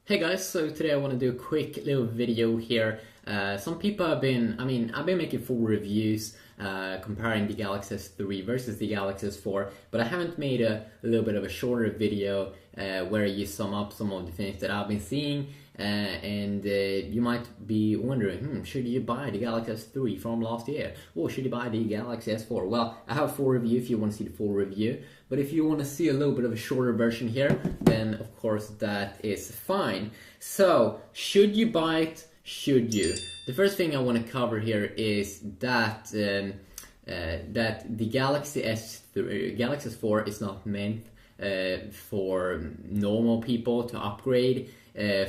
Hey guys, so today I want to do a quick little video here. Some people have been, I've been making full reviews comparing the Galaxy S3 versus the Galaxy S4, but I haven't made a little bit of a shorter video where you sum up some of the things that I've been seeing. And you might be wondering, should you buy the Galaxy S3 from last year? Or should you buy the Galaxy S4? Well, I have a full review if you want to see the full review. But if you want to see a little bit of a shorter version here, then of course that is fine. So, should you buy it? Should you? The first thing I want to cover here is that that the Galaxy S3, Galaxy S4 is not meant for normal people to upgrade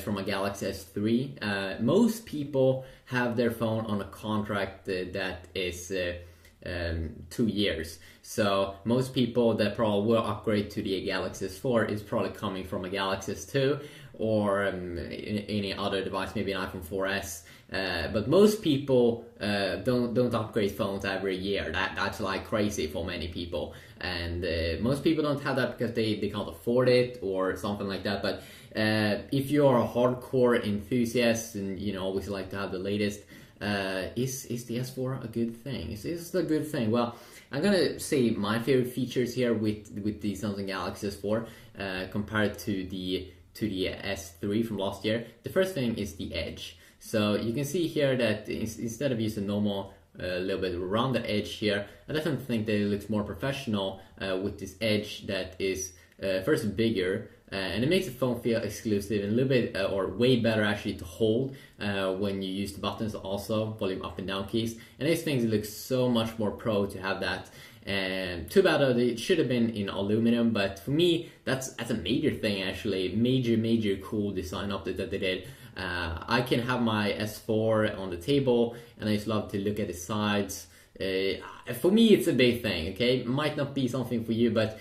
from a Galaxy S3. Most people have their phone on a contract that is 2 years. So most people that probably will upgrade to the Galaxy S4 is probably coming from a Galaxy S2 or any other device, maybe an iPhone 4S. But most people don't upgrade phones every year. That's like crazy for many people, and most people don't have that because they can't afford it or something like that. But if you are a hardcore enthusiast and always like to have the latest, is the S4 a good thing? Is this a good thing? Well, I'm gonna say my favorite features here with the Samsung Galaxy S4 compared to the S3 from last year. The first thing is the edge. So you can see here that instead of using normal little bit around the edge here, I definitely think that it looks more professional with this edge that is first bigger, and it makes the phone feel exclusive and a little bit or way better actually to hold when you use the buttons, also volume up and down keys. And these things look so much more pro to have that. And too bad it should have been in aluminum, but for me that's a major thing actually. Major cool design update that they did. I can have my S4 on the table, and I just love to look at the sides. For me, it's a big thing. Okay, might not be something for you, but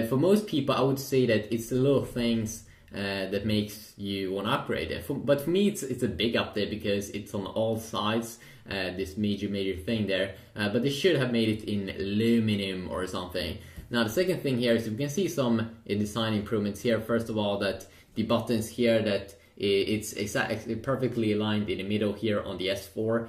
for most people, I would say that it's the little things that makes you want to upgrade it. But for me, it's a big update because it's on all sides. This major thing there, but they should have made it in aluminum or something. Now, the second thing here is you can see some design improvements here. First of all, that the buttons here, that it's exactly perfectly aligned in the middle here on the S4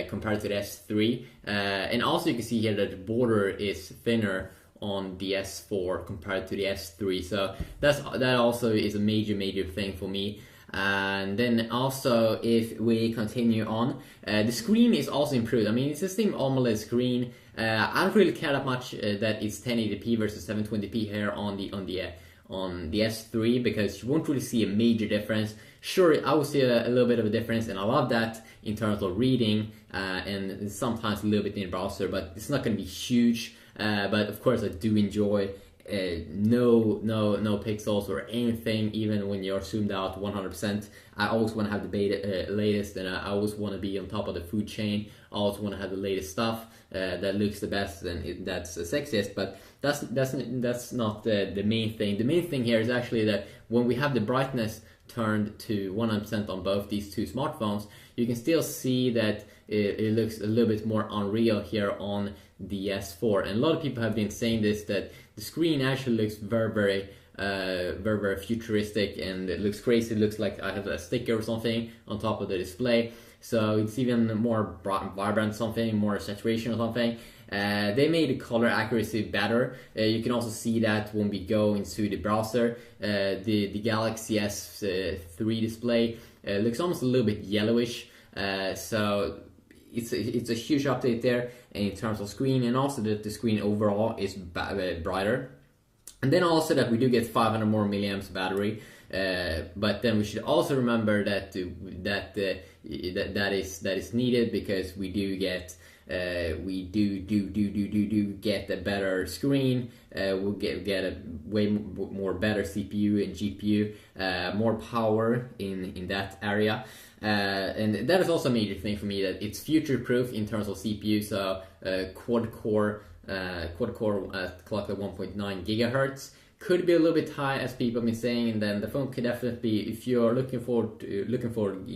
compared to the S3, and also you can see here that the border is thinner on the S4 compared to the S3. So that also is a major thing for me. And then also, if we continue on, the screen is also improved. I mean, it's the same AMOLED screen. I don't really care that much that it's 1080p versus 720p here on the S3, because you won't really see a major difference. Sure, I will see a little bit of a difference, and I love that in terms of reading and sometimes a little bit in the browser, but it's not going to be huge. But of course, I do enjoy no pixels or anything, even when you're zoomed out 100%. I always want to have the latest, and I always want to be on top of the food chain. I always want to have the latest stuff that looks the best and that's the sexiest. But that's not the main thing. The main thing here is actually that when we have the brightness turned to 100% on both these two smartphones, you can still see that it looks a little bit more unreal here on the S4. And a lot of people have been saying this, that the screen actually looks very futuristic, and it looks crazy. It looks like I have a sticker or something on top of the display. So it's even more vibrant, something more saturation or something. They made the color accuracy better. You can also see that when we go into the browser. The Galaxy S3 display looks almost a little bit yellowish. So it's a huge update there in terms of screen, and also that the screen overall is brighter. And then also that we do get 500 more milliamps battery. But then we should also remember that is needed, because we do get get a better screen. We'll get a way more better CPU and GPU, more power in that area. And that is also a major thing for me, that it's future proof in terms of CPU. So quad core clock at 1.9 gigahertz. Could be a little bit high, as people have been saying, and then the phone could definitely, if you're looking for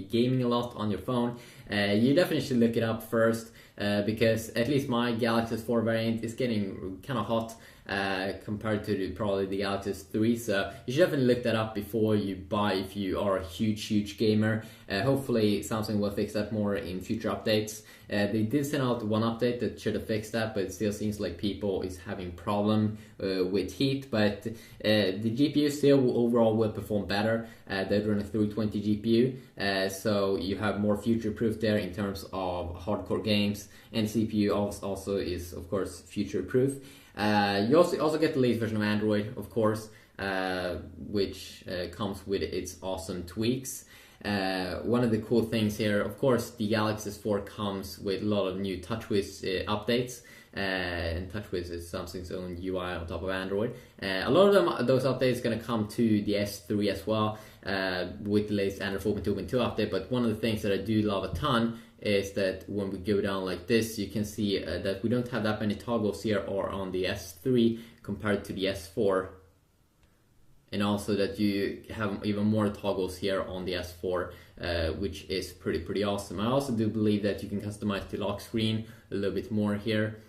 gaming a lot on your phone, you definitely should look it up first, because at least my Galaxy S4 variant is getting kind of hot, compared to probably the Galaxy S3. So you should definitely look that up before you buy if you are a huge gamer. Hopefully Samsung will fix that more in future updates. They did send out one update that should have fixed that, but it still seems like people is having problem with heat. But the GPU still overall will perform better. They're running a 320 GPU, so you have more future-proof there in terms of hardcore games, and CPU also is of course future-proof. You also get the latest version of Android, of course, which comes with its awesome tweaks. One of the cool things here, of course, the Galaxy S4 comes with a lot of new TouchWiz updates, and TouchWiz is Samsung's own UI on top of Android. A lot of those updates are going to come to the S3 as well, with the latest Android 4.2.2 update. But one of the things that I do love a ton is that when we go down like this, you can see that we don't have that many toggles here or on the S3 compared to the S4. And also that you have even more toggles here on the S4, which is pretty awesome. I also do believe that you can customize the lock screen a little bit more here.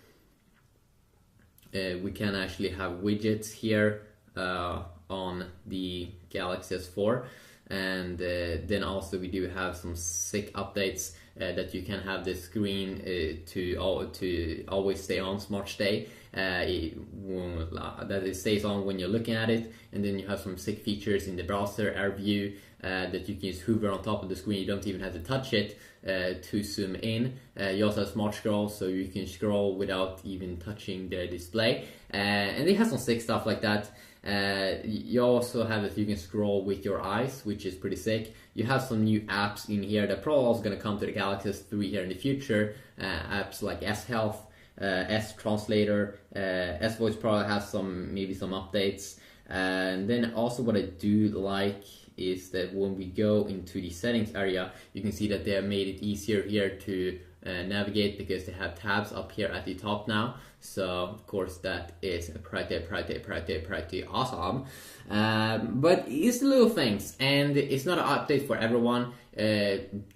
We can actually have widgets here on the Galaxy S4. And then also we do have some sick updates that you can have the screen to always stay on, Smart Stay, that it stays on when you're looking at it. And then you have some sick features in the browser, Air View, that you can just hover on top of the screen. You don't even have to touch it to zoom in. You also have Smart Scroll, so you can scroll without even touching the display. And they have some sick stuff like that. You also have that you can scroll with your eyes, which is pretty sick. You have some new apps in here that probably also going to come to the Galaxy S3 here in the future. Apps like S Health, S Translator, S Voice probably has maybe some updates. And then also what I do like is that when we go into the settings area, you can see that they have made it easier here to navigate, because they have tabs up here at the top now. So of course that is pretty awesome. But it's little things, and it's not an update for everyone.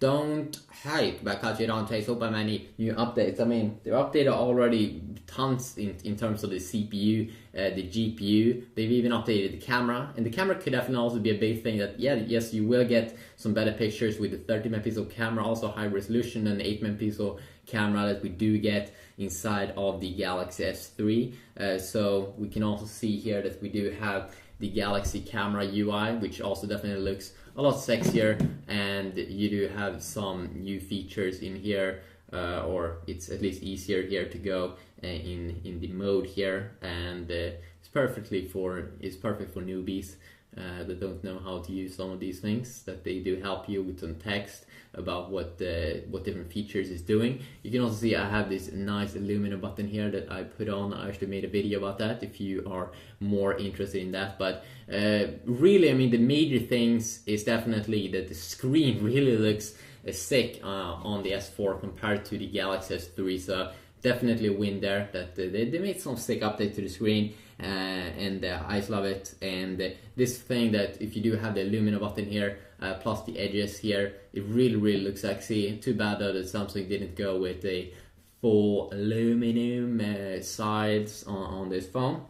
Don't hype because you don't take so many new updates. I mean, they've updated already tons in terms of the CPU, the GPU. They've even updated the camera, and the camera could definitely also be a big thing. That yes, you will get some better pictures with the 30 megapixel camera, also high resolution, and 8 megapixel camera that we do get inside of the Galaxy S3. So we can also see here that we do have the Galaxy camera UI, which also definitely looks a lot sexier, and you do have some new features in here, or it's at least easier here to go in the mode here, and it's perfect for newbies that don't know how to use some of these things, that they do help you with some text about what different features is doing. You can also see I have this nice Illumina button here that I put on. I actually made a video about that if you are more interested in that. But really, I mean, the major things is definitely that the screen really looks sick on the S4 compared to the Galaxy S3. So definitely a win there, that they made some sick update to the screen, and I love it. And this thing that if you do have the Illumina button here, plus the edges here, it really looks sexy. Too bad though that Samsung didn't go with a full aluminum sides on this phone.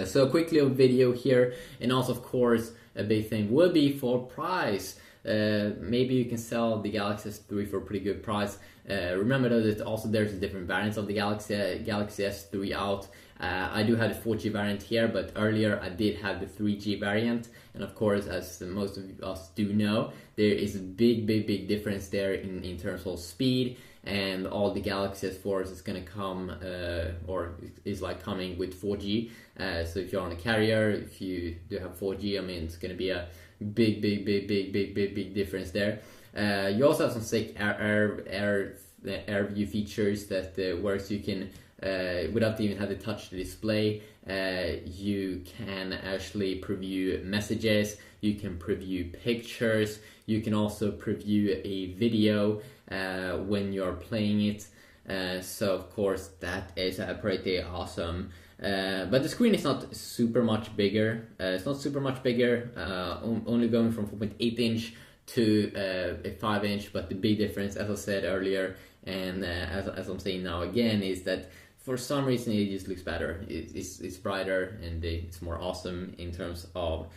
So a quick little video here, and also of course a big thing will be for price. Maybe you can sell the Galaxy S3 for a pretty good price. Remember though that also there's different variants of the Galaxy S3 out. I do have the 4G variant here, but earlier I did have the 3G variant, and of course, as most of us do know, there is a big difference there in terms of speed. And all the Galaxy S4s is gonna come, or is like coming with 4G. So if you're on a carrier, if you do have 4G, I mean, it's gonna be a big difference there. You also have some sick air view features that works. You can without even having to touch the display, you can actually preview messages, you can preview pictures, you can also preview a video when you're playing it. So of course that is pretty awesome. But the screen is not super much bigger. It's not super much bigger, only going from 4.8 inch to a 5 inch. But the big difference, as I said earlier, and as I'm saying now again, is that for some reason it just looks better. It's brighter and it's more awesome in terms of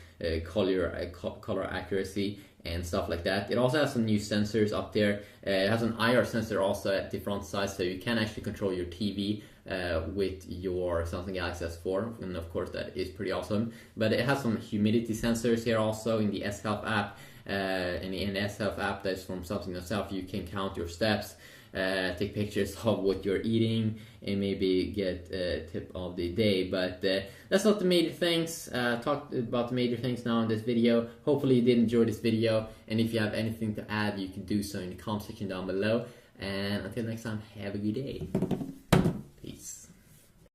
color accuracy and stuff like that. It also has some new sensors up there. It has an IR sensor also at the front side, so you can actually control your TV with your Samsung Galaxy S4, and of course that is pretty awesome. But it has some humidity sensors here also in the S Health app. In the S Health app that's from Samsung itself, you can count your steps, take pictures of what you're eating, and maybe get a tip of the day. But that's not the major things. Talked about the major things now in this video. Hopefully you did enjoy this video, and if you have anything to add, you can do so in the comment section down below. And until next time, have a good day.